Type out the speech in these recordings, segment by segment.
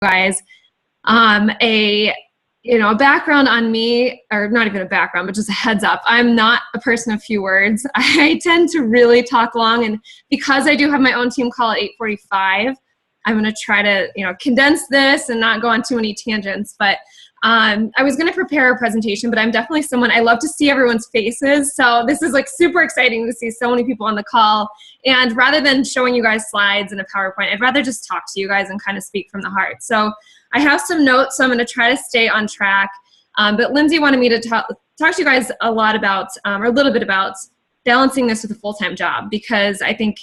guys a background on me, or not even a background, but just a heads up. I'm not a person of few words. I tend to really talk long, and because I do have my own team call at 8:45, I'm going to try to, condense this and not go on too many tangents. But I was going to prepare a presentation, but I'm definitely someone, I love to see everyone's faces. So this is like super exciting to see so many people on the call. And rather than showing you guys slides and a PowerPoint, I'd rather just talk to you guys and kind of speak from the heart. So I have some notes, so I'm going to try to stay on track. But Lindsay wanted me to talk to you guys a lot about, or a little bit about balancing this with a full-time job, because I think,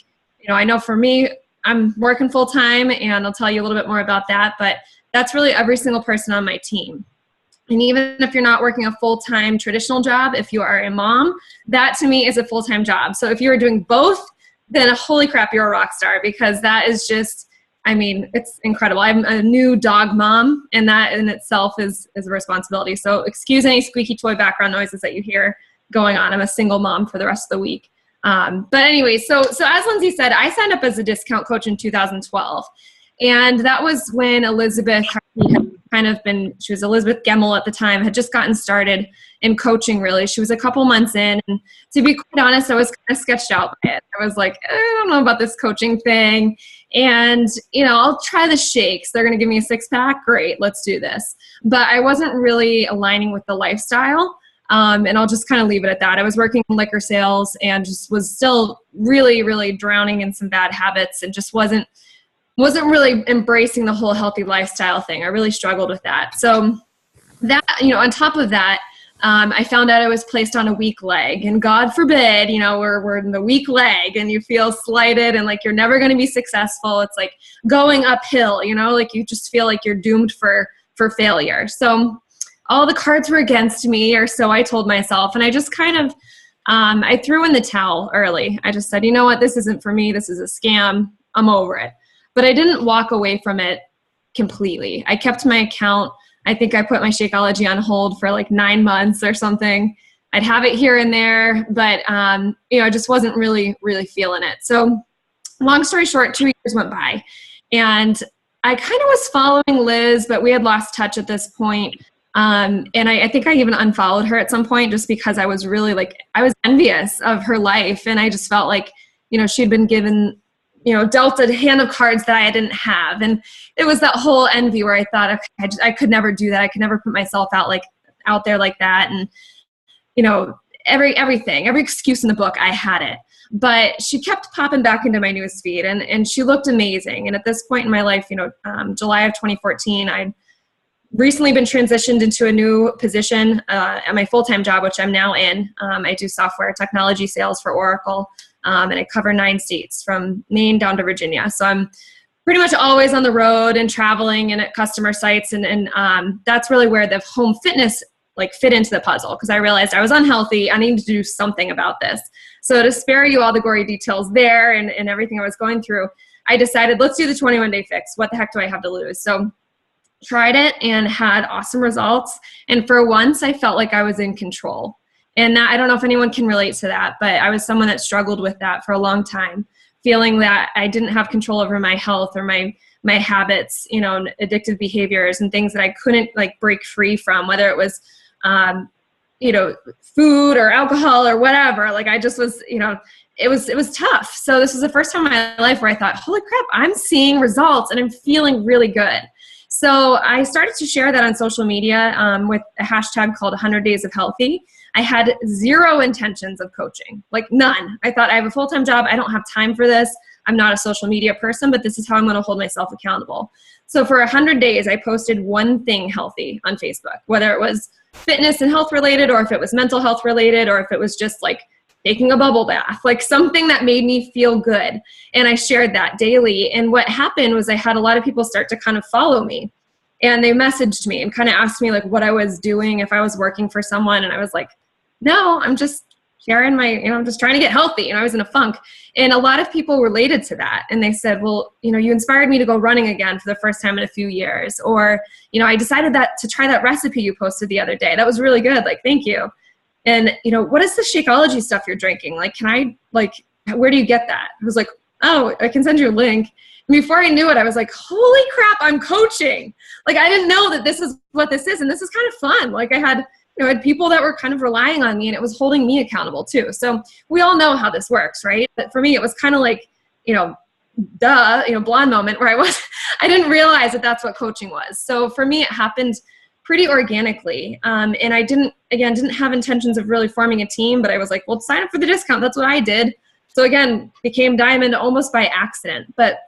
I know for me, I'm working full-time, and I'll tell you a little bit more about that, but that's really every single person on my team. And even if you're not working a full-time traditional job, if you are a mom, that to me is a full-time job. So if you're doing both, then holy crap, you're a rock star, because that is just, it's incredible. I'm a new dog mom, and that in itself is a responsibility. So excuse any squeaky toy background noises that you hear going on. I'm a single mom for the rest of the week. But anyway, so as Lindsay said, I signed up as a discount coach in 2012. And that was when Elizabeth had she was Elizabeth Gemmel at the time, had just gotten started in coaching, really. She was a couple months in. And to be quite honest, I was kind of sketched out by it. I was like, I don't know about this coaching thing. And, I'll try the shakes. They're going to give me a six-pack. Great, let's do this. But I wasn't really aligning with the lifestyle. And I'll just kind of leave it at that. I was working in liquor sales and just was still really, really drowning in some bad habits, and just wasn't really embracing the whole healthy lifestyle thing. I really struggled with that. So that, on top of that, I found out I was placed on a weak leg, and God forbid, we're in the weak leg and you feel slighted and like you're never going to be successful. It's like going uphill, like you just feel like you're doomed for failure. So all the cards were against me, or so I told myself. And I just kind of, I threw in the towel early. I just said, you know what, this isn't for me. This is a scam. I'm over it. But I didn't walk away from it completely. I kept my account. I think I put my Shakeology on hold for like 9 months or something. I'd have it here and there, but I just wasn't really, really feeling it. So long story short, 2 years went by, and I kind of was following Liz, but we had lost touch at this point. And I think I even unfollowed her at some point, just because I was really I was envious of her life. And I just felt like, she'd been given, dealt a hand of cards that I didn't have. And it was that whole envy where I thought, okay, I could never do that. I could never put myself out there like that. And, every excuse in the book, I had it. But she kept popping back into my news feed, and she looked amazing. And at this point in my life, July of 2014, I'd recently been transitioned into a new position at my full-time job, which I'm now in. I do software technology sales for Oracle, and I cover 9 states from Maine down to Virginia. So I'm pretty much always on the road and traveling and at customer sites, and that's really where the home fitness fit into the puzzle, because I realized I was unhealthy. I needed to do something about this. So to spare you all the gory details there and everything I was going through, I decided, let's do the 21-day fix. What the heck do I have to lose? So tried it and had awesome results. And for once, I felt like I was in control. And that, I don't know if anyone can relate to that, but I was someone that struggled with that for a long time, feeling that I didn't have control over my health or my habits, addictive behaviors and things that I couldn't break free from, whether it was, food or alcohol or whatever. I just was, it was tough. So this was the first time in my life where I thought, holy crap, I'm seeing results and I'm feeling really good. So I started to share that on social media with a hashtag called 100 Days of Healthy. I had zero intentions of coaching, none. I thought, I have a full-time job. I don't have time for this. I'm not a social media person, but this is how I'm going to hold myself accountable. So for 100 days, I posted one thing healthy on Facebook, whether it was fitness and health related, or if it was mental health related, or if it was just taking a bubble bath, something that made me feel good. And I shared that daily. And what happened was I had a lot of people start to kind of follow me, and they messaged me and kind of asked me what I was doing, if I was working for someone. And I was like, no, I'm just sharing I'm just trying to get healthy. I was in a funk. And a lot of people related to that. And they said, well, you inspired me to go running again for the first time in a few years. Or, I decided to try that recipe you posted the other day. That was really good. Thank you. And, what is the Shakeology stuff you're drinking? Can I, where do you get that? I was like, oh, I can send you a link. And before I knew it, I was like, holy crap, I'm coaching. Like, I didn't know that this is what this is. And this is kind of fun. Like I had, I had people that were kind of relying on me, and it was holding me accountable too. So we all know how this works, right? But for me, it was kind of like, duh, blonde moment where I didn't realize that that's what coaching was. So for me, it happened pretty organically. And I didn't have intentions of really forming a team, but I was like, well, sign up for the discount. That's what I did. So again, became Diamond almost by accident. But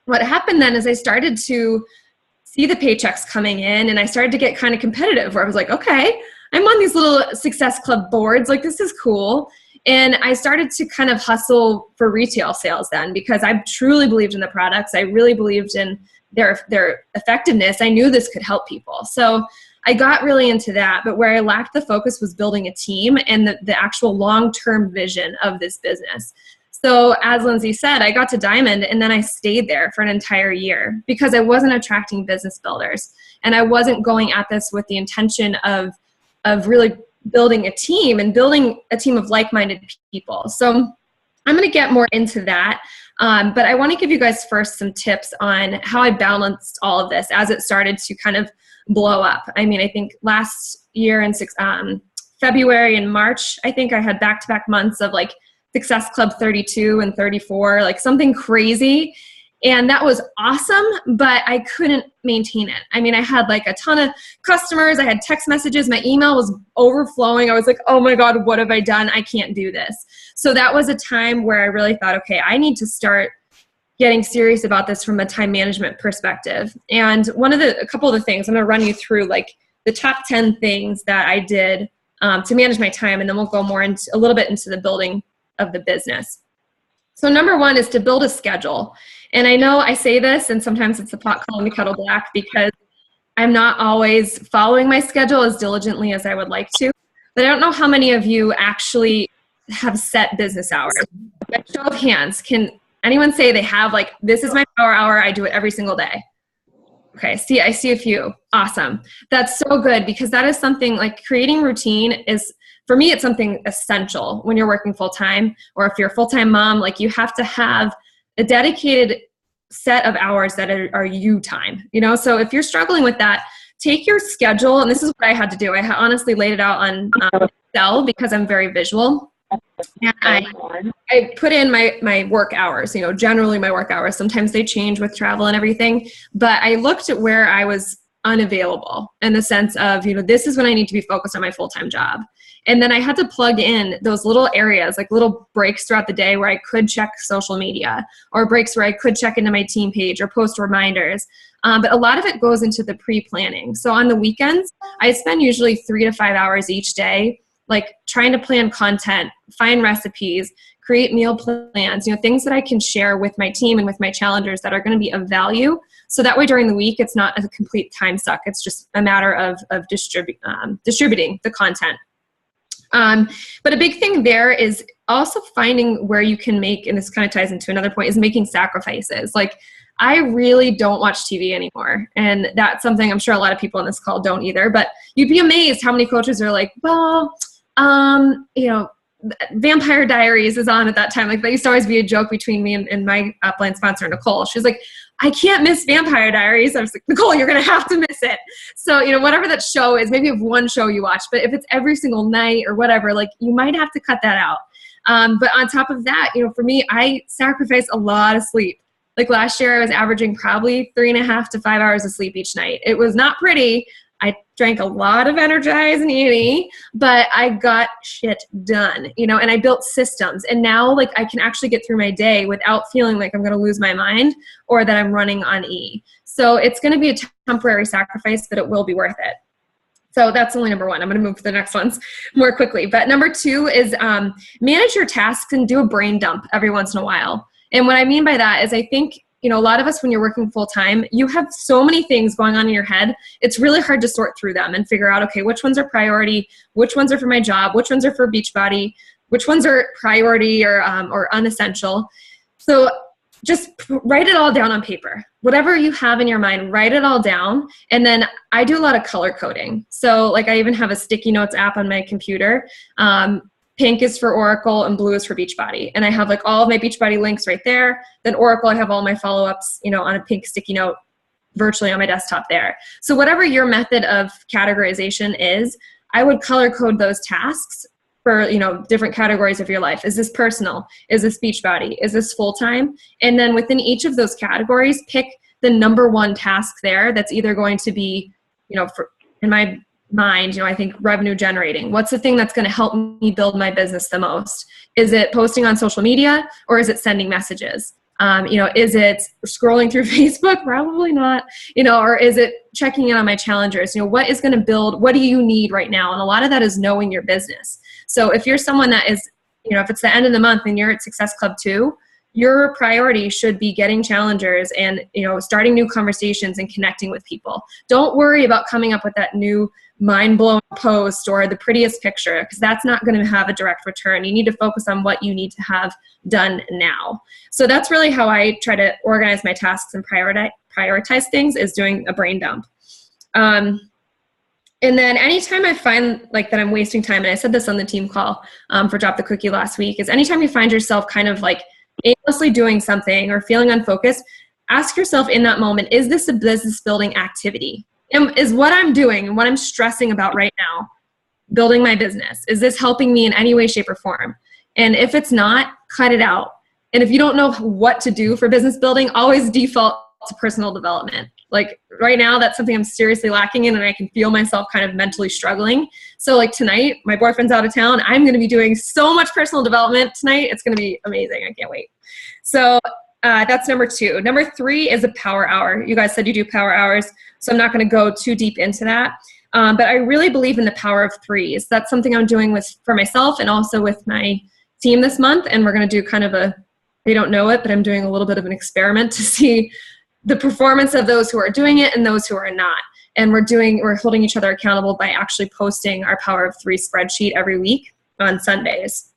what happened then is I started to see the paychecks coming in, and I started to get kind of competitive where I was like, okay, I'm on these little Success Club boards. Like, this is cool. And I started to kind of hustle for retail sales then, because I truly believed in the products. I really believed in their effectiveness. I knew this could help people. So I got really into that. But where I lacked the focus was building a team and the actual long-term vision of this business. So as Lindsay said, I got to Diamond, and then I stayed there for an entire year because I wasn't attracting business builders. And I wasn't going at this with the intention of really building a team and building a team of like-minded people. So I'm going to get more into that. But I want to give you guys first some tips on how I balanced all of this as it started to kind of blow up. I mean, I think last year in February and March, I think I had back-to-back months of like Success Club 32 and 34, like something crazy. And that was awesome, but I couldn't maintain it. I mean, I had like a ton of customers. I had text messages. My email was overflowing. I was like, oh my God, what have I done? I can't do this. So that was a time where I really thought, okay, I need to start getting serious about this from a time management perspective. And a couple of the things, I'm going to run you through like the top 10 things that I did to manage my time. And then we'll go more into a little bit into the building of the business. So number one is to build a schedule. And I know I say this, and sometimes it's the pot calling the kettle black, because I'm not always following my schedule as diligently as I would like to. But I don't know how many of you actually have set business hours. By show of hands, can anyone say they have like, this is my power hour, I do it every single day? Okay, I see a few. Awesome. That's so good, because that is something like creating routine is, for me, it's something essential when you're working full-time, or if you're a full-time mom, like you have to have a dedicated set of hours that are you time, So if you're struggling with that, take your schedule, and this is what I had to do. I honestly laid it out on Excel because I'm very visual. And I put in my work hours, generally my work hours. Sometimes they change with travel and everything, but I looked at where I was unavailable in the sense of, this is when I need to be focused on my full-time job. And then I had to plug in those little areas, like little breaks throughout the day where I could check social media, or breaks where I could check into my team page or post reminders. But a lot of it goes into the pre-planning. So on the weekends, I spend usually 3 to 5 hours each day, like trying to plan content, find recipes, create meal plans, things that I can share with my team and with my challengers that are going to be of value. So that way during the week, it's not a complete time suck. It's just a matter of distributing the content. But a big thing there is also finding where you can make, and this kind of ties into another point, is making sacrifices. Like, I really don't watch TV anymore. And that's something I'm sure a lot of people on this call don't either, but you'd be amazed how many coaches are like, well, Vampire Diaries is on at that time. Like, that used to always be a joke between me and my upline sponsor, Nicole. She was like, I can't miss Vampire Diaries. I was like, Nicole, you're going to have to miss it. So, whatever that show is, maybe you have one show you watch, but if it's every single night or whatever, like, you might have to cut that out. But on top of that, for me, I sacrifice a lot of sleep. Like last year, I was averaging probably 3.5 to 5 hours of sleep each night. It was not pretty. I drank a lot of Energize and E, but I got shit done, and I built systems. And now, like, I can actually get through my day without feeling like I'm going to lose my mind or that I'm running on E. So it's going to be a temporary sacrifice, but it will be worth it. So that's only number one. I'm going to move to the next ones more quickly. But number two is manage your tasks and do a brain dump every once in a while. And what I mean by that is, I think, a lot of us, when you're working full time, you have so many things going on in your head. It's really hard to sort through them and figure out, okay, which ones are priority, which ones are for my job, which ones are for Beachbody, which ones are priority or unessential. So just write it all down on paper. Whatever you have in your mind, write it all down. And then I do a lot of color coding. So like, I even have a sticky notes app on my computer. pink is for Oracle and blue is for Beachbody. And I have like all of my Beachbody links right there. Then Oracle, I have all my follow-ups, on a pink sticky note virtually on my desktop there. So whatever your method of categorization is, I would color code those tasks for, different categories of your life. Is this personal? Is this Beachbody? Is this full-time? And then within each of those categories, pick the number one task there that's either going to be, in my mind, I think revenue generating. What's the thing that's going to help me build my business the most? Is it posting on social media, or is it sending messages? Is it scrolling through Facebook? Probably not, or is it checking in on my challengers? What is going to build, what do you need right now? And a lot of that is knowing your business. So if you're someone that is, if it's the end of the month and you're at Success Club 2, your priority should be getting challengers and, starting new conversations and connecting with people. Don't worry about coming up with that new mind-blowing post or the prettiest picture, because that's not going to have a direct return. You need to focus on what you need to have done now. So that's really how I try to organize my tasks and prioritize things, is doing a brain dump. And then anytime I find like that I'm wasting time, and I said this on the team call for Drop the Cookie last week, is anytime you find yourself kind of like aimlessly doing something or feeling unfocused, ask yourself in that moment, is this a business building activity? Is what I'm doing and what I'm stressing about right now building my business? Is this helping me in any way, shape, or form? And if it's not, cut it out. And if you don't know what to do for business building, always default to personal development. Like right now, that's something I'm seriously lacking in, and I can feel myself kind of mentally struggling. So like tonight, my boyfriend's out of town. I'm going to be doing so much personal development tonight. It's going to be amazing. I can't wait. So that's number 2. Number 3 is a power hour. You guys said you do power hours, so I'm not going to go too deep into that. But I really believe in the power of 3s. That's something I'm doing for myself and also with my team this month. And we're going to do kind of they don't know it, but I'm doing a little bit of an experiment to see the performance of those who are doing it and those who are not. And we're holding each other accountable by actually posting our Power of 3 spreadsheet every week on Sundays.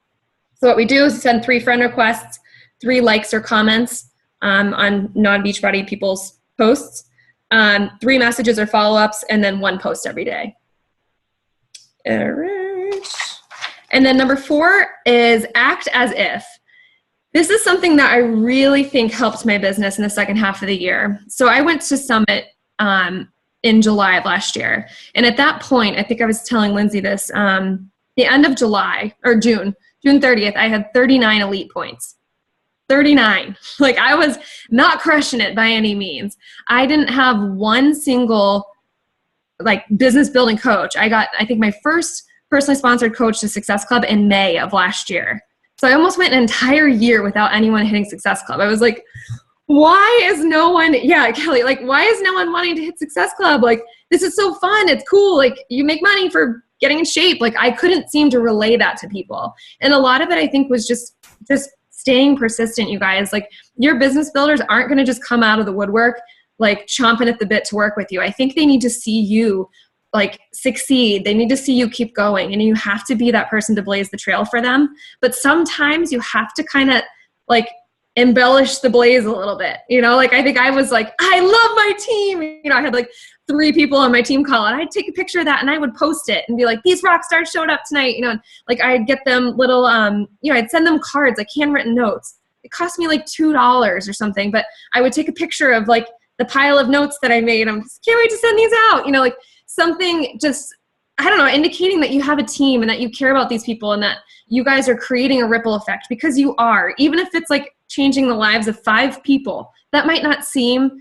So what we do is send 3 friend requests, 3 likes or comments on non-Beachbody people's posts, 3 messages or follow-ups, and then 1 post every day. All right. And then number 4 is act as if. This is something that I really think helped my business in the second half of the year. So I went to Summit in July of last year. And at that point, I think I was telling Lindsay this, the end of July, or June 30th, I had 39 elite points. 39. Like I was not crushing it by any means. I didn't have one single like business building coach. I got, I think, my first personally sponsored coach to Success Club in May of last year. So I almost went an entire year without anyone hitting Success Club. I was like, why is no one, Kelly, like, why is no one wanting to hit Success Club? Like, this is so fun. It's cool. Like, you make money for getting in shape. Like, I couldn't seem to relay that to people. And a lot of it, I think, was just staying persistent, you guys. Like, your business builders aren't going to just come out of the woodwork, like, chomping at the bit to work with you. I think they need to see you like succeed. They need to see you keep going, and you have to be that person to blaze the trail for them. But sometimes you have to kind of like embellish the blaze a little bit, like I think I was like, I love my team. I had like 3 people on my team call, and I'd take a picture of that and I would post it and be like, these rock stars showed up tonight, and like I'd get them little, I'd send them cards, like handwritten notes. It cost me like $2 or something, but I would take a picture of like the pile of notes that I made. I'm just can't wait to send these out, like something just, I don't know, indicating that you have a team and that you care about these people and that you guys are creating a ripple effect, because you are. Even if it's like changing the lives of 5 people, that might not seem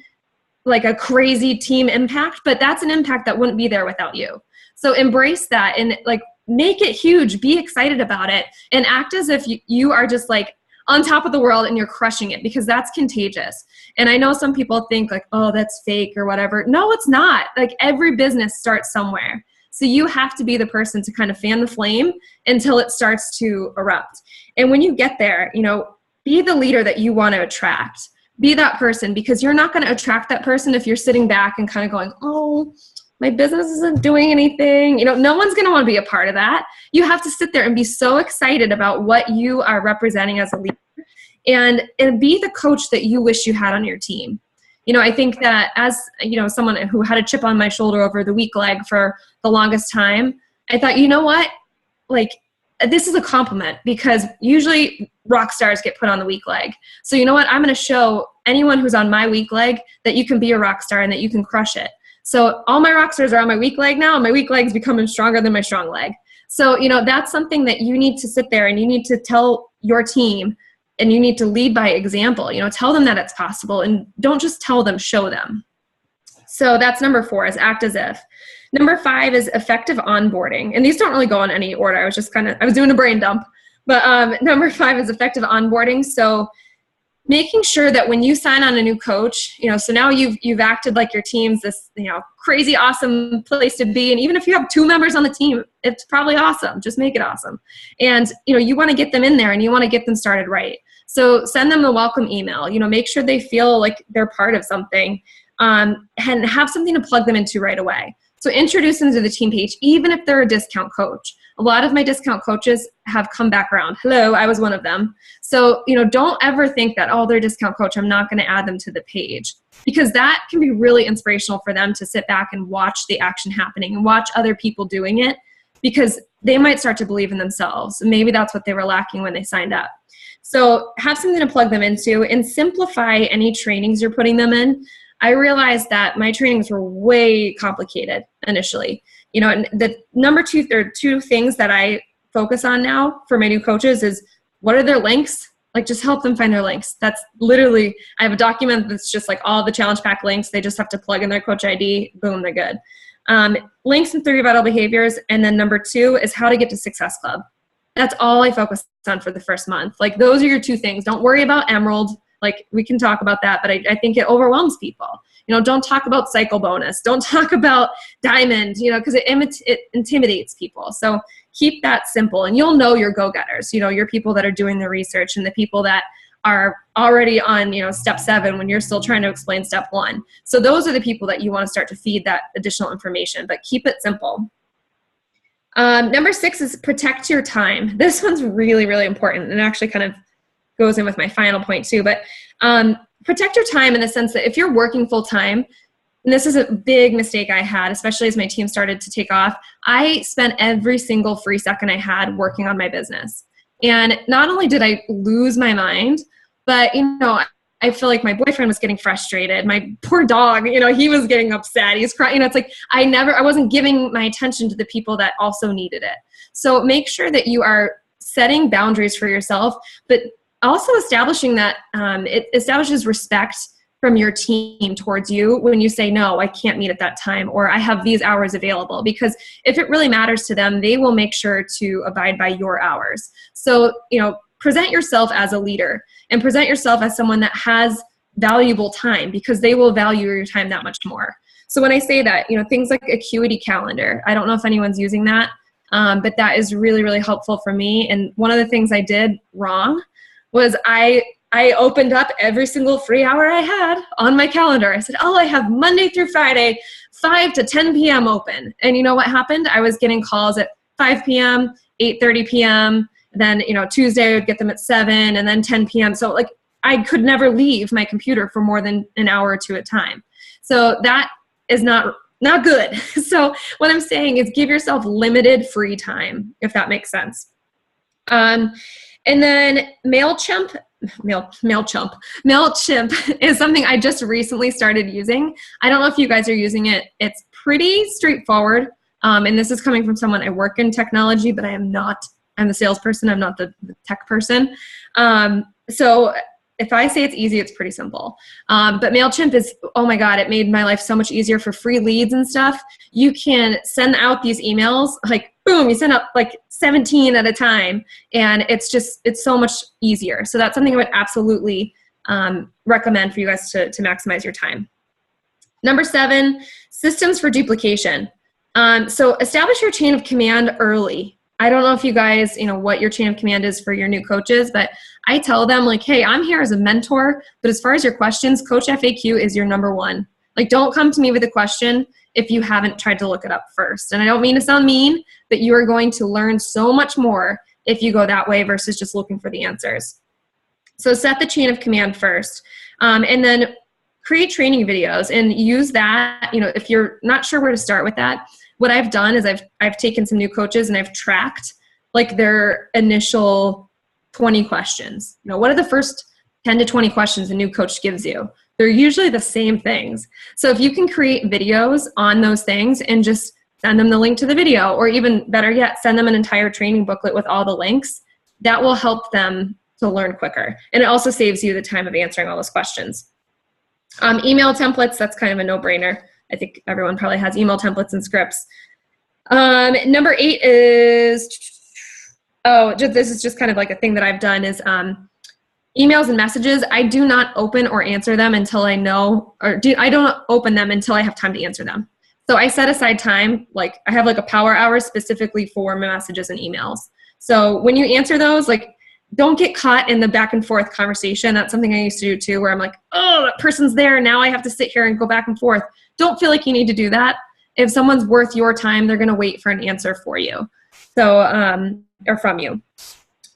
like a crazy team impact, but that's an impact that wouldn't be there without you. So embrace that and like make it huge, be excited about it, and act as if you are just like on top of the world and you're crushing it, because that's contagious. And I know some people think like, oh, that's fake or whatever. No, it's not. Like every business starts somewhere. So you have to be the person to kind of fan the flame until it starts to erupt. And when you get there, be the leader that you want to attract. Be that person, because you're not going to attract that person if you're sitting back and kind of going, oh, my business isn't doing anything. No one's going to want to be a part of that. You have to sit there and be so excited about what you are representing as a leader, and be the coach that you wish you had on your team. I think that as, someone who had a chip on my shoulder over the weak leg for the longest time, I thought, you know what? Like, this is a compliment because usually rock stars get put on the weak leg. So you know what? I'm going to show anyone who's on my weak leg that you can be a rock star and that you can crush it. So all my rock stars are on my weak leg now, and my weak leg's becoming stronger than my strong leg. So, you know, that's something that you need to sit there and you need to tell your team, and you need to lead by example. You know, tell them that it's possible, and don't just tell them, show them. So that's number 4, is act as if. Number 5 is effective onboarding. And these don't really go in any order. I was doing a brain dump. But number 5 is effective onboarding. So making sure that when you sign on a new coach, you know, so now you've acted like your team's this, you know, crazy awesome place to be. And even if you have 2 members on the team, it's probably awesome. Just make it awesome. And, you know, you want to get them in there and you want to get them started right. So send them the welcome email, you know, make sure they feel like they're part of something, and have something to plug them into right away. So introduce them to the team page, even if they're a discount coach. A lot of my discount coaches have come back around. Hello, I was one of them. So, you know, don't ever think that, oh, they're a discount coach, I'm not going to add them to the page, because that can be really inspirational for them to sit back and watch the action happening and watch other people doing it, because they might start to believe in themselves. Maybe that's what they were lacking when they signed up. So have something to plug them into and simplify any trainings you're putting them in. I realized that my trainings were way complicated initially. You know, and the number 2, there are 2 things that I focus on now for my new coaches is, what are their links? Like, just help them find their links. That's literally, I have a document that's just like all the challenge pack links. They just have to plug in their coach ID. Boom, they're good. Links and 3 vital behaviors. And then number 2 is how to get to Success Club. That's all I focus on for the first month. Like, those are your 2 things. Don't worry about Emerald. Like, we can talk about that, but I think it overwhelms people. You know, don't talk about cycle bonus. Don't talk about diamond, you know, because it intimidates people. So keep that simple, and you'll know your go-getters, you know, your people that are doing the research and the people that are already on, you know, step 7 when you're still trying to explain step 1. So those are the people that you want to start to feed that additional information, but keep it simple. Number 6 is protect your time. This one's really, really important, and actually kind of goes in with my final point too, but protect your time in the sense that if you're working full time, and this is a big mistake I had, especially as my team started to take off, I spent every single free second I had working on my business. And not only did I lose my mind, but, you know, I feel like my boyfriend was getting frustrated. My poor dog, you know, he was getting upset. He's crying. You know, it's like I wasn't giving my attention to the people that also needed it. So make sure that you are setting boundaries for yourself, but also establishing that it establishes respect from your team towards you when you say, no, I can't meet at that time, or I have these hours available, because if it really matters to them, they will make sure to abide by your hours. So, you know, present yourself as a leader and present yourself as someone that has valuable time, because they will value your time that much more. So when I say that, you know, things like Acuity Calendar, I don't know if anyone's using that, but that is really, really helpful for me. And one of the things I did wrong was I opened up every single free hour I had on my calendar. I said, oh, I have Monday through Friday, 5 to 10 p.m. open. And you know what happened? I was getting calls at 5 p.m., 8:30 p.m., then, you know, Tuesday I would get them at 7 and then 10 p.m. So like I could never leave my computer for more than an hour or 2 at a time. So that is not good. So what I'm saying is give yourself limited free time, if that makes sense. And then MailChimp is something I just recently started using. I don't know if you guys are using it. It's pretty straightforward. And this is coming from someone, I work in technology, but I'm the salesperson. I'm not the tech person. So if I say it's easy, it's pretty simple. But MailChimp is, oh my God, it made my life so much easier for free leads and stuff. You can send out these emails, like boom, you send out like 17 at a time, and it's so much easier. So that's something I would absolutely recommend for you guys to maximize your time. Number 7, systems for duplication. So establish your chain of command early. I don't know if you guys, you know, what your chain of command is for your new coaches, but I tell them like, hey, I'm here as a mentor, but as far as your questions, Coach FAQ is your number 1. Like, don't come to me with a question if you haven't tried to look it up first. And I don't mean to sound mean, but you are going to learn so much more if you go that way versus just looking for the answers. So set the chain of command first. And then create training videos and use that. You know, if you're not sure where to start with that, what I've done is I've taken some new coaches and I've tracked like their initial 20 questions. You know, what are the first 10 to 20 questions a new coach gives you? They're usually the same things. So if you can create videos on those things and just send them the link to the video, or even better yet, send them an entire training booklet with all the links, that will help them to learn quicker. And it also saves you the time of answering all those questions. Email templates, that's kind of a no-brainer. I think everyone probably has email templates and scripts. Number 8 is, this is just kind of like a thing that I've done is emails and messages. I do not open or answer them until I know, I don't open them until I have time to answer them. So I set aside time, like I have like a power hour specifically for messages and emails. So when you answer those, like don't get caught in the back and forth conversation. That's something I used to do too, where I'm like, oh, that person's there. Now I have to sit here and go back and forth. Don't feel like you need to do that. If someone's worth your time, they're going to wait for an answer for you. So, or from you.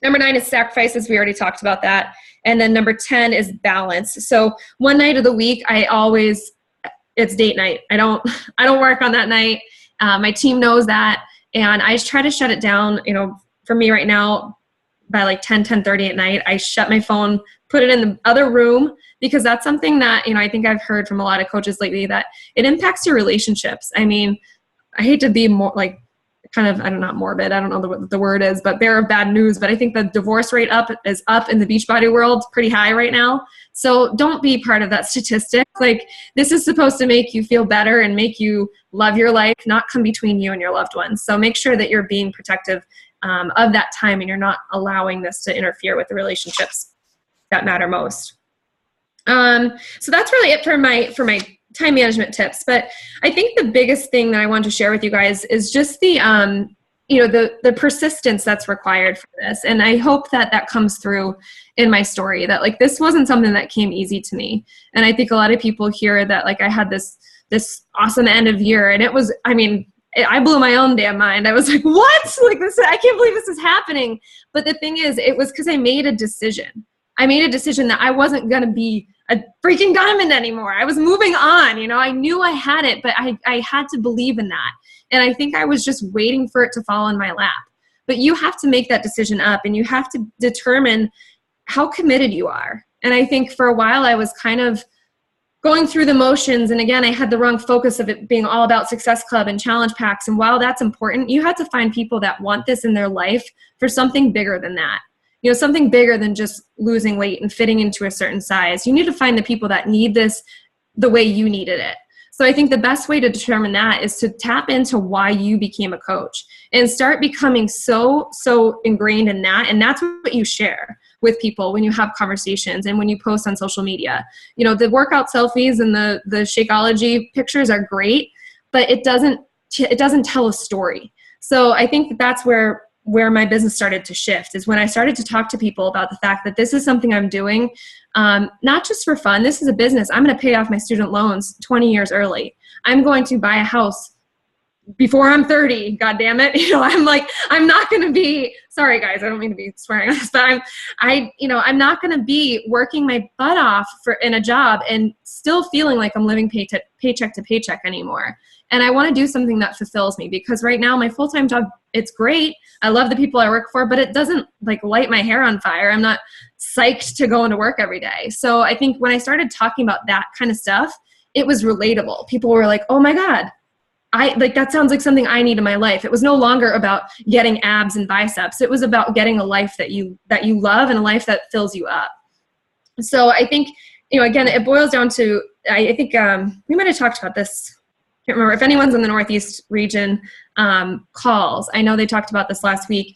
Number 9 is sacrifices. We already talked about that. And then number 10 is balance. So one night of the week, it's date night. I don't work on that night. My team knows that. And I just try to shut it down. You know, for me right now, by like 10:30 at night, I shut my phone, put it in the other room, because that's something that, you know, I think I've heard from a lot of coaches lately that it impacts your relationships. I mean, I hate to be more like kind of, not morbid, I don't know what the word is, but bearer of bad news, but I think the divorce rate is up in the Beachbody world, pretty high right now. So don't be part of that statistic. Like, this is supposed to make you feel better and make you love your life, not come between you and your loved ones. So make sure that you're being protective of that time, and you're not allowing this to interfere with the relationships that matter most. So that's really it for my time management tips. But I think the biggest thing that I want to share with you guys is just the the persistence that's required for this. And I hope that that comes through in my story, that like this wasn't something that came easy to me. And I think a lot of people hear that like I had this awesome end of year, and it was, I blew my own damn mind. I was like, what? Like this, I can't believe this is happening. But the thing is, it was because I made a decision. I made a decision that I wasn't going to be a freaking diamond anymore. I was moving on. You know, I knew I had it, but I had to believe in that. And I think I was just waiting for it to fall in my lap. But you have to make that decision up, and you have to determine how committed you are. And I think for a while I was kind of going through the motions. And again, I had the wrong focus of it being all about Success Club and challenge packs. And while that's important, you have to find people that want this in their life for something bigger than that. You know, something bigger than just losing weight and fitting into a certain size. You need to find the people that need this the way you needed it. So I think the best way to determine that is to tap into why you became a coach and start becoming so ingrained in that. And that's what you share with people when you have conversations and when you post on social media. You know, the workout selfies and the Shakeology pictures are great, but it doesn't tell a story. So I think that's where my business started to shift, is when I started to talk to people about the fact that this is something I'm doing, not just for fun. This is a business. I'm going to pay off my student loans 20 years early. I'm going to buy a house before I'm 30. God damn it. You know, I'm not going to be, sorry guys, I don't mean to be swearing on this, but I'm not going to be working my butt off in a job and still feeling like I'm living paycheck to paycheck anymore. And I want to do something that fulfills me, because right now my full-time job, it's great. I love the people I work for, but it doesn't like light my hair on fire. I'm not psyched to go into work every day. So I think when I started talking about that kind of stuff, it was relatable. People were like, oh my God, that sounds like something I need in my life. It was no longer about getting abs and biceps. It was about getting a life that you love and a life that fills you up. So I think, again, it boils down to, I think we might have talked about this. I can't remember if anyone's in the Northeast region calls. I know they talked about this last week.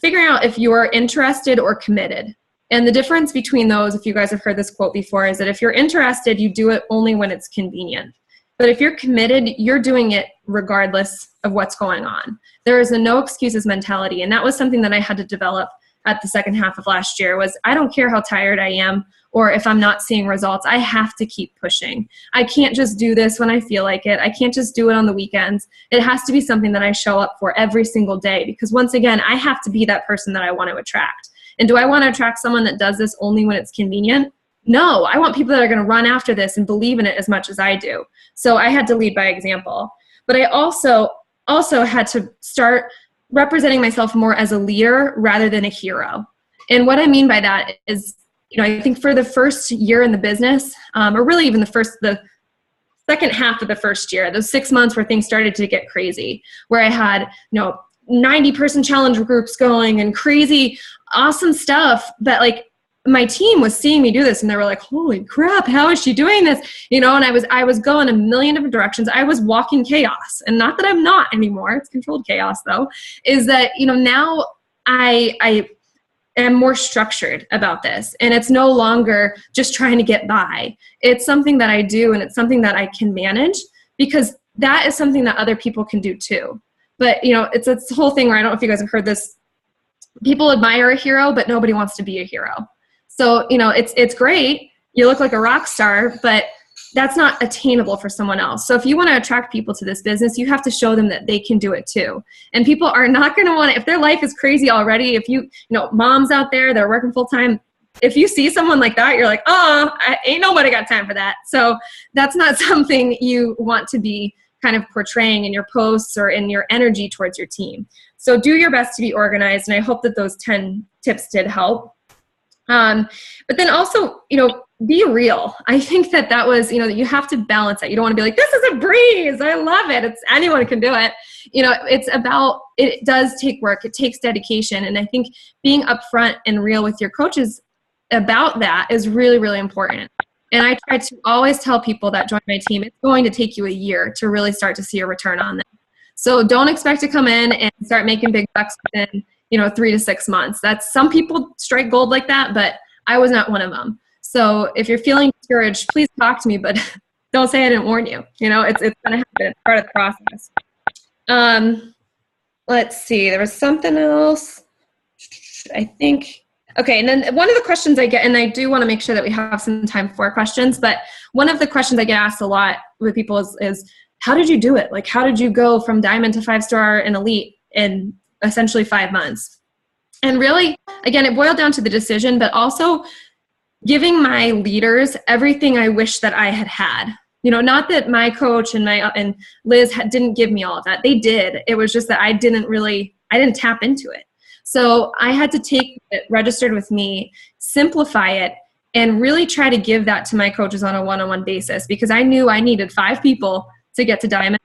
Figuring out if you are interested or committed. And the difference between those, if you guys have heard this quote before, is that if you're interested, you do it only when it's convenient. But if you're committed, you're doing it regardless of what's going on. There is a no excuses mentality. And that was something that I had to develop at the second half of last year, was I don't care how tired I am or if I'm not seeing results, I have to keep pushing. I can't just do this when I feel like it. I can't just do it on the weekends. It has to be something that I show up for every single day, because once again, I have to be that person that I want to attract. And do I want to attract someone that does this only when it's convenient? No, I want people that are going to run after this and believe in it as much as I do. So I had to lead by example. But I also had to start representing myself more as a leader rather than a hero. And what I mean by that is, I think for the first year in the business, or really even the second half of the first year, those 6 months where things started to get crazy, where I had, 90-person challenge groups going and crazy, awesome stuff. But like my team was seeing me do this and they were like, holy crap, how is she doing this? And I was going a million different directions. I was walking chaos, and not that I'm not anymore. It's controlled chaos though, is that, now I am more structured about this, and it's no longer just trying to get by. It's something that I do, and it's something that I can manage, because that is something that other people can do too. But, it's this whole thing where, I don't know if you guys have heard this, people admire a hero, but nobody wants to be a hero. So, it's great. You look like a rock star, but that's not attainable for someone else. So if you want to attract people to this business, you have to show them that they can do it too. And people are not going to want to, if their life is crazy already, if moms out there, they're working full time, if you see someone like that, you're like, ain't nobody got time for that. So that's not something you want to be kind of portraying in your posts or in your energy towards your team. So do your best to be organized. And I hope that those 10 tips did help. But then also, be real. I think that was, you have to balance that. You don't want to be like, this is a breeze, I love it, anyone can do it. It's about, it does take work, it takes dedication. And I think being upfront and real with your coaches about that is really, really important. And I try to always tell people that join my team, it's going to take you a year to really start to see a return on them. So don't expect to come in and start making big bucks within 3 to 6 months. Some people strike gold like that, but I was not one of them. So if you're feeling discouraged, please talk to me, but don't say I didn't warn you. It's going to happen. It's part of the process. Let's see. There was something else, I think. Okay, and then one of the questions I get, and I do want to make sure that we have some time for questions, but one of the questions I get asked a lot with people is how did you do it? Like, how did you go from diamond to 5-star and elite in essentially 5 months? And really, again, it boiled down to the decision, but also giving my leaders everything I wish that I had had. Not that my coach and Liz didn't give me all of that. They did. It was just that I didn't tap into it. So I had to take it registered with me, simplify it, and really try to give that to my coaches on a one-on-one basis, because I knew I needed 5 people to get to diamond.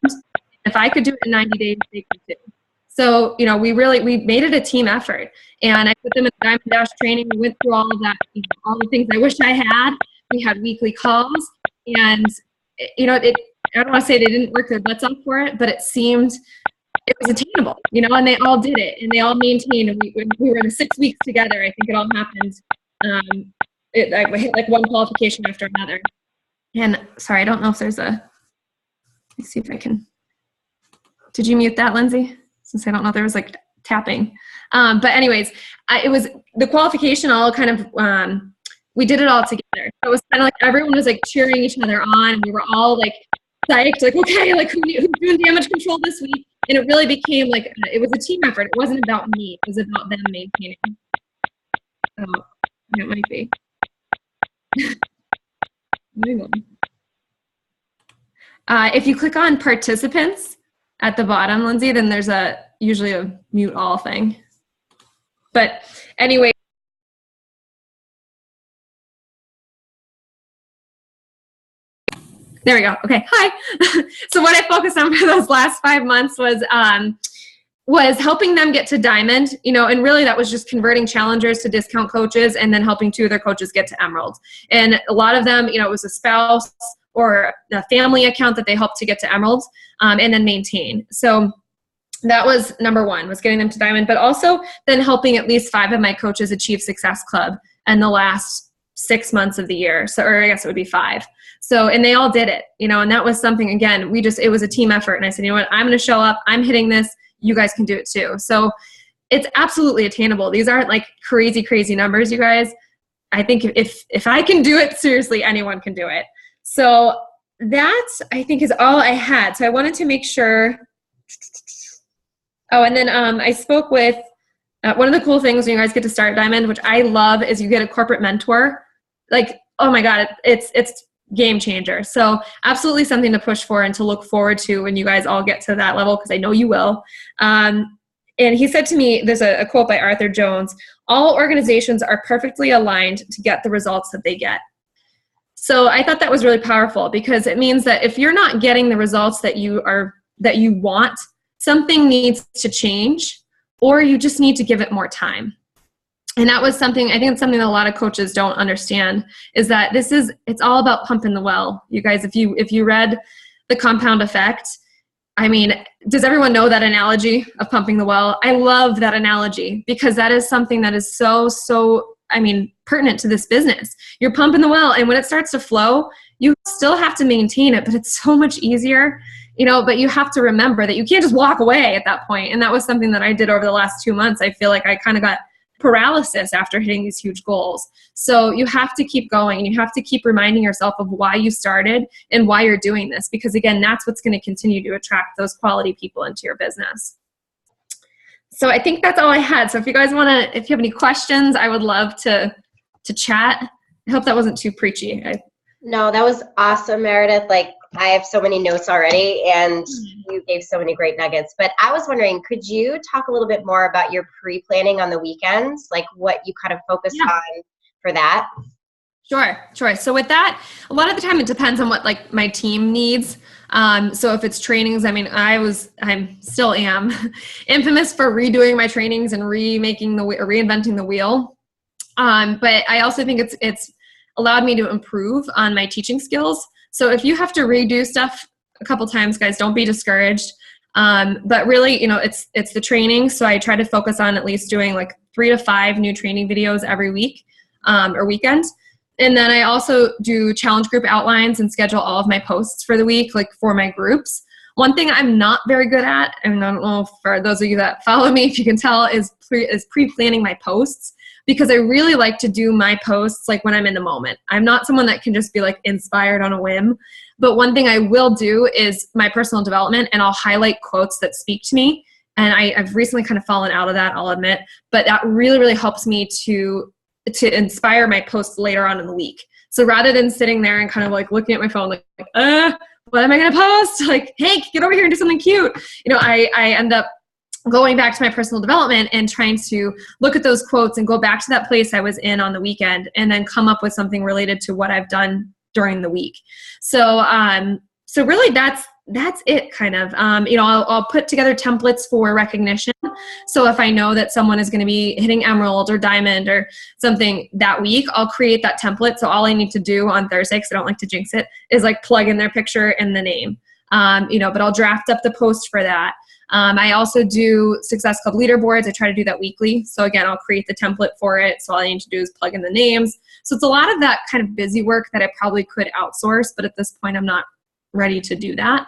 If I could do it in 90 days, they could too. So, we made it a team effort, and I put them in the Diamond Dash training. We went through all of that, all the things I wish I had. We had weekly calls, and I don't want to say they didn't work their butts off for it, but it seemed it was attainable, and they all did it, and they all maintained, and we were in 6 weeks together. I think it all happened. I hit like one qualification after another. And sorry, I don't know if there's let's see if I can, did you mute that, Lindsay? Since I don't know if there was like tapping. But anyways, it was the qualification all kind of, we did it all together. So it was kind of like everyone was like cheering each other on, and we were all like psyched, like, okay, like who's doing damage control this week? And it really became like, it was a team effort. It wasn't about me. It was about them maintaining. Oh, it might be. If you click on participants at the bottom, Lindsay, then there's usually a mute all thing. But anyway. There we go. Okay. Hi. So what I focused on for those last 5 months was helping them get to diamond, and really that was just converting challengers to discount coaches, and then helping 2 of their coaches get to emerald. And a lot of them, it was a spouse or a family account that they helped to get to emerald, and then maintain. So that was number 1, was getting them to diamond, but also then helping at least 5 of my coaches achieve Success Club in the last 6 months of the year. So, or I guess it would be 5. So, and they all did it, and that was something, again, it was a team effort. And I said, what, I'm going to show up, I'm hitting this, you guys can do it too. So it's absolutely attainable. These aren't like crazy, crazy numbers, you guys. I think if I can do it, seriously, anyone can do it. So that, I think, is all I had. So I wanted to make sure. Oh, and then I spoke with, one of the cool things when you guys get to start Diamond, which I love, is you get a corporate mentor. Like, oh my God, it's game changer. So absolutely something to push for and to look forward to when you guys all get to that level, because I know you will. And he said to me, there's a quote by Arthur Jones, all organizations are perfectly aligned to get the results that they get. So I thought that was really powerful, because it means that if you're not getting the results that you want, something needs to change, or you just need to give it more time. And that was something, I think it's something that a lot of coaches don't understand, is that it's all about pumping the well. You guys, if you read The Compound Effect, I mean, does everyone know that analogy of pumping the well? I love that analogy, because that is something that is so, pertinent to this business. You're pumping the well, and when it starts to flow, you still have to maintain it, but it's so much easier, but you have to remember that you can't just walk away at that point. And that was something that I did over the last 2 months. I feel like I kind of got paralysis after hitting these huge goals. So you have to keep going, and you have to keep reminding yourself of why you started and why you're doing this, because again, that's what's going to continue to attract those quality people into your business. So I think that's all I had. So if you guys if you have any questions, I would love to chat. I hope that wasn't too preachy. No, that was awesome, Meredith. Like, I have so many notes already, and you gave so many great nuggets. But I was wondering, could you talk a little bit more about your pre-planning on the weekends, like what you kind of focus on for that? Sure. So with that, a lot of the time it depends on what like my team needs. So if it's trainings, I still am infamous for redoing my trainings and reinventing the wheel. But I also think it's allowed me to improve on my teaching skills. So if you have to redo stuff a couple times, guys, don't be discouraged. But really, it's the training. So I try to focus on at least doing like 3 to 5 new training videos every week or weekend. And then I also do challenge group outlines and schedule all of my posts for the week, like for my groups. One thing I'm not very good at, and I don't know for those of you that follow me, if you can tell, is pre-planning my posts, because I really like to do my posts like when I'm in the moment. I'm not someone that can just be like inspired on a whim. But one thing I will do is my personal development, and I'll highlight quotes that speak to me. And I've recently kind of fallen out of that, I'll admit. But that really, really helps me to inspire my posts later on in the week. So rather than sitting there and kind of like looking at my phone, like what am I going to post? Like, hey, get over here and do something cute. I end up going back to my personal development and trying to look at those quotes and go back to that place I was in on the weekend, and then come up with something related to what I've done during the week. So really that's it kind of. I'll put together templates for recognition. So if I know that someone is going to be hitting emerald or diamond or something that week, I'll create that template. So all I need to do on Thursday, because I don't like to jinx it, is like plug in their picture and the name. But I'll draft up the post for that. I also do Success Club leaderboards. I try to do that weekly. So again, I'll create the template for it. So all I need to do is plug in the names. So it's a lot of that kind of busy work that I probably could outsource, but at this point I'm not ready to do that.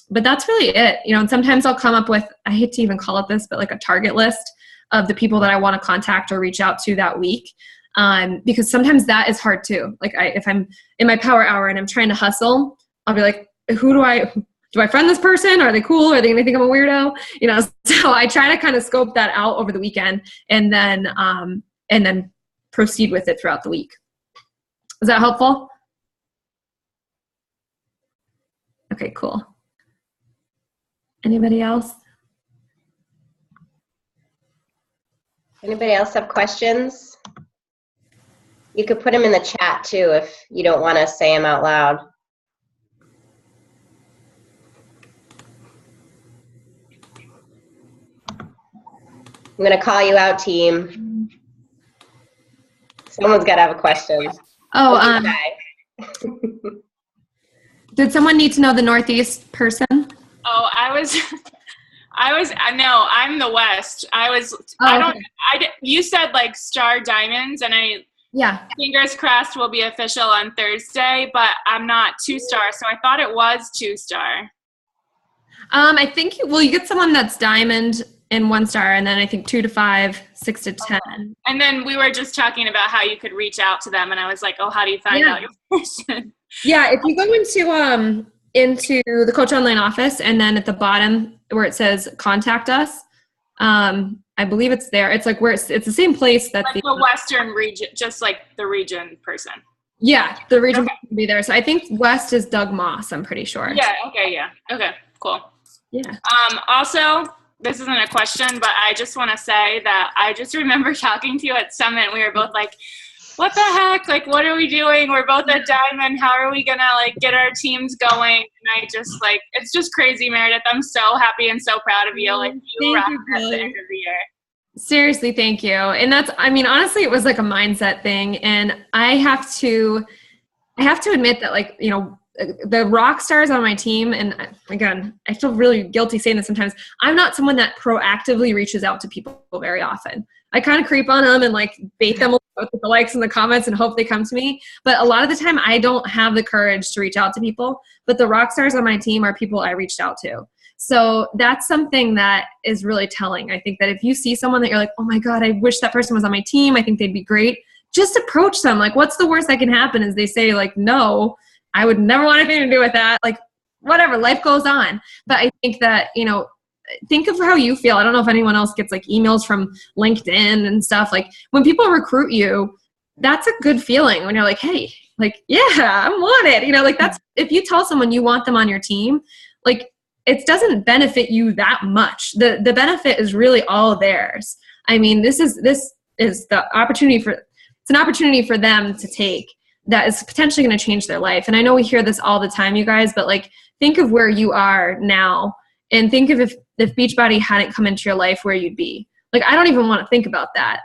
But that's really it. And sometimes I'll come up with, I hate to even call it this, but like a target list of the people that I want to contact or reach out to that week. Because sometimes that is hard too. Like if I'm in my power hour and I'm trying to hustle, I'll be like, do I friend this person? Are they cool? Are they going to think I'm a weirdo? So I try to kind of scope that out over the weekend and then proceed with it throughout the week. Is that helpful? Okay, cool. Anybody else? Anybody else have questions? You could put them in the chat too if you don't want to say them out loud. I'm going to call you out, team. Someone's got to have a question. Did someone need to know the Northeast person? Oh, no, I'm the West. You said like star diamonds, and fingers crossed will be official on Thursday, but I'm not 2-star, so I thought it was 2-star. I think you get someone that's diamond and 1-star, and then I think 2 to 5, 6 to 10. And then we were just talking about how you could reach out to them, and I was like, oh, how do you find out your person? Yeah, if you go into the Coach Online office, and then at the bottom where it says contact us, I believe it's there. It's like where it's the same place that like the Western region, just like the region person. Yeah, the region person will be there. So I think West is Doug Moss, I'm pretty sure. Yeah, okay, yeah. Okay, cool. Yeah. Also, this isn't a question, but I just want to say that I just remember talking to you at Summit. We were both like, what the heck? Like, what are we doing? We're both at Diamond. How are we going to like get our teams going? And I just like, it's just crazy, Meredith. I'm so happy and so proud of you. Like, you rocked at the end of the year. Seriously, thank you. And that's, I mean, honestly, it was like a mindset thing. And I have to admit that, like, you know, the rock stars on my team, and again, I feel really guilty saying this sometimes, I'm not someone that proactively reaches out to people very often. I kind of creep on them and like bait them with the likes and the comments and hope they come to me. But a lot of the time I don't have the courage to reach out to people, but the rock stars on my team are people I reached out to. So that's something that is really telling. I think that if you see someone that you're like, oh my God, I wish that person was on my team, I think they'd be great, just approach them. Like, what's the worst that can happen is they say like, no, I would never want anything to do with that. Like, whatever, life goes on. But I think that, you know, think of how you feel. I don't know if anyone else gets like emails from LinkedIn and stuff. Like when people recruit you, that's a good feeling when you're like, hey, like, yeah, I'm wanted. You know, like that's, if you tell someone you want them on your team, like it doesn't benefit you that much. The benefit is really all theirs. I mean, this is the opportunity it's an opportunity for them to take that is potentially going to change their life. And I know we hear this all the time, you guys, but like, think of where you are now and think of if Beachbody hadn't come into your life, where you'd be. Like, I don't even want to think about that.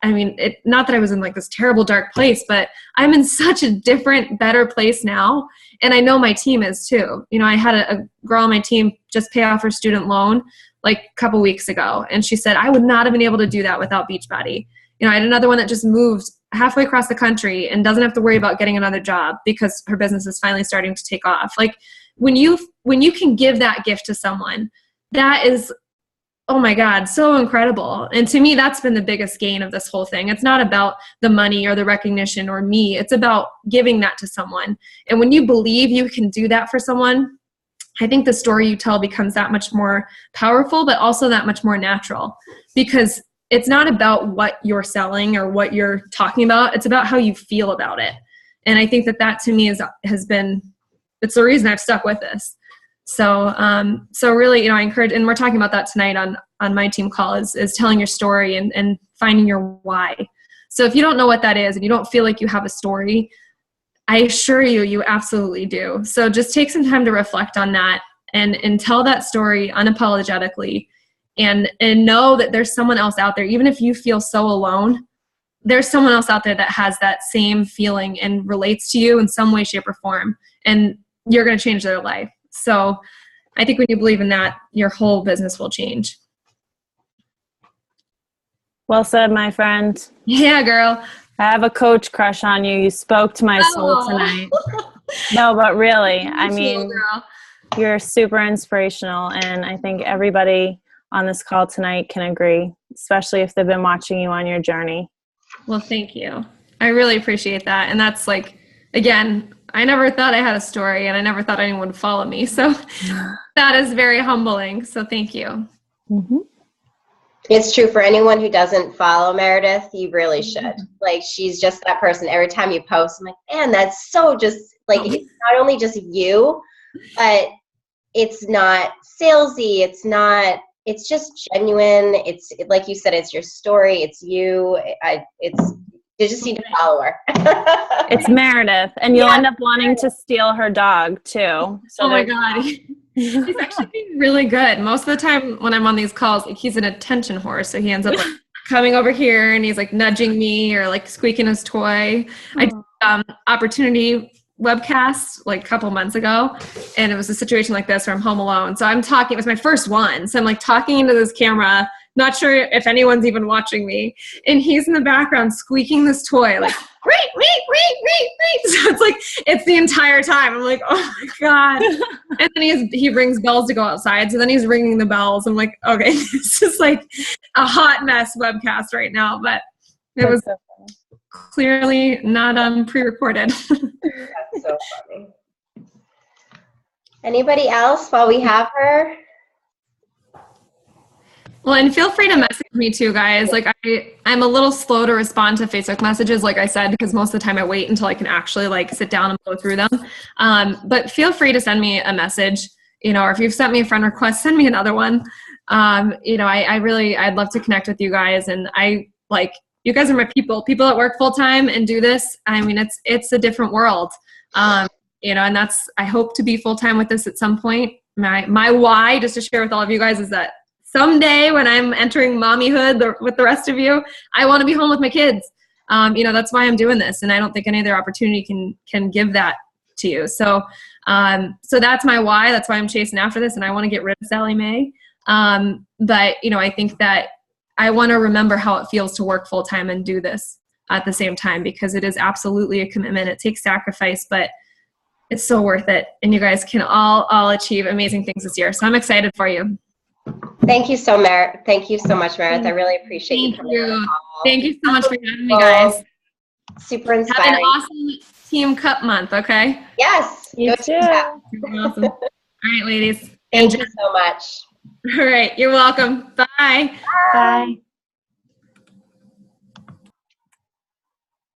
I mean, not that I was in like this terrible dark place, but I'm in such a different, better place now. And I know my team is too. You know, I had a girl on my team just pay off her student loan like a couple weeks ago. And she said, I would not have been able to do that without Beachbody. You know, I had another one that just moved halfway across the country and doesn't have to worry about getting another job because her business is finally starting to take off. Like when you can give that gift to someone, that is, oh my God, so incredible. And to me, that's been the biggest gain of this whole thing. It's not about the money or the recognition or me. It's about giving that to someone. And when you believe you can do that for someone, I think the story you tell becomes that much more powerful, but also that much more natural, because it's not about what you're selling or what you're talking about. It's about how you feel about it. And I think that to me has been, it's the reason I've stuck with this. So really, you know, I encourage, and we're talking about that tonight on my team call is telling your story and finding your why. So if you don't know what that is and you don't feel like you have a story, I assure you absolutely do. So just take some time to reflect on that and tell that story unapologetically. And know that there's someone else out there, even if you feel so alone, there's someone else out there that has that same feeling and relates to you in some way, shape, or form, and you're going to change their life. So I think when you believe in that, your whole business will change. Well said, my friend. Yeah, girl. I have a coach crush on you. You spoke to my soul tonight. No, but really, I mean, you're super inspirational, and I think everybody on this call tonight can agree, especially if they've been watching you on your journey. Well, thank you. I really appreciate that. And that's like, again, I never thought I had a story and I never thought anyone would follow me. So that is very humbling. So thank you. Mm-hmm. It's true for anyone who doesn't follow Meredith, you really should. Like, she's just that person. Every time you post, I'm like, man, that's so just like, it's not only just you, but it's not salesy. It's just genuine. It's like you said, it's your story. It's you. You just need to follow her. It's Meredith, and you'll end up wanting to steal her dog too. So oh my God. He's actually being really good. Most of the time when I'm on these calls, like, he's an attention whore. So he ends up like coming over here and he's like nudging me or like squeaking his toy. I did opportunity webcast like a couple months ago, and it was a situation like this where I'm home alone. So I'm talking, it was my first one. So I'm like talking into this camera, not sure if anyone's even watching me. And he's in the background squeaking this toy, like, wait. So it's like, it's the entire time. I'm like, oh my God. And then he rings bells to go outside. So then he's ringing the bells. I'm like, okay, this is like a hot mess webcast right now. But it was clearly not pre-recorded. That's so funny. Anybody else while we have her? Well, and feel free to message me too, guys. Like I'm a little slow to respond to Facebook messages, like I said, because most of the time I wait until I can actually like sit down and go through them. But feel free to send me a message. or if you've sent me a friend request, send me another one. I'd love to connect with you guys. And you guys are my people that work full time and do this. I mean, it's a different world. And I hope to be full time with this at some point. My why, just to share with all of you guys, is that someday when I'm entering mommyhood with the rest of you, I want to be home with my kids. That's why I'm doing this. And I don't think any other opportunity can give that to you. So that's my why. That's why I'm chasing after this. And I want to get rid of Sally Mae. But I think that I want to remember how it feels to work full time and do this at the same time, because it is absolutely a commitment. It takes sacrifice, but it's so worth it. And you guys can all achieve amazing things this year. So I'm excited for you. Thank you so much, Meredith. I really appreciate you coming on. Thank you so much for having me, guys. Super inspiring. Have an awesome Team Cup month, okay? Yes. You too. Awesome. All right, ladies. Thank you so much. All right. You're welcome. Bye. Bye.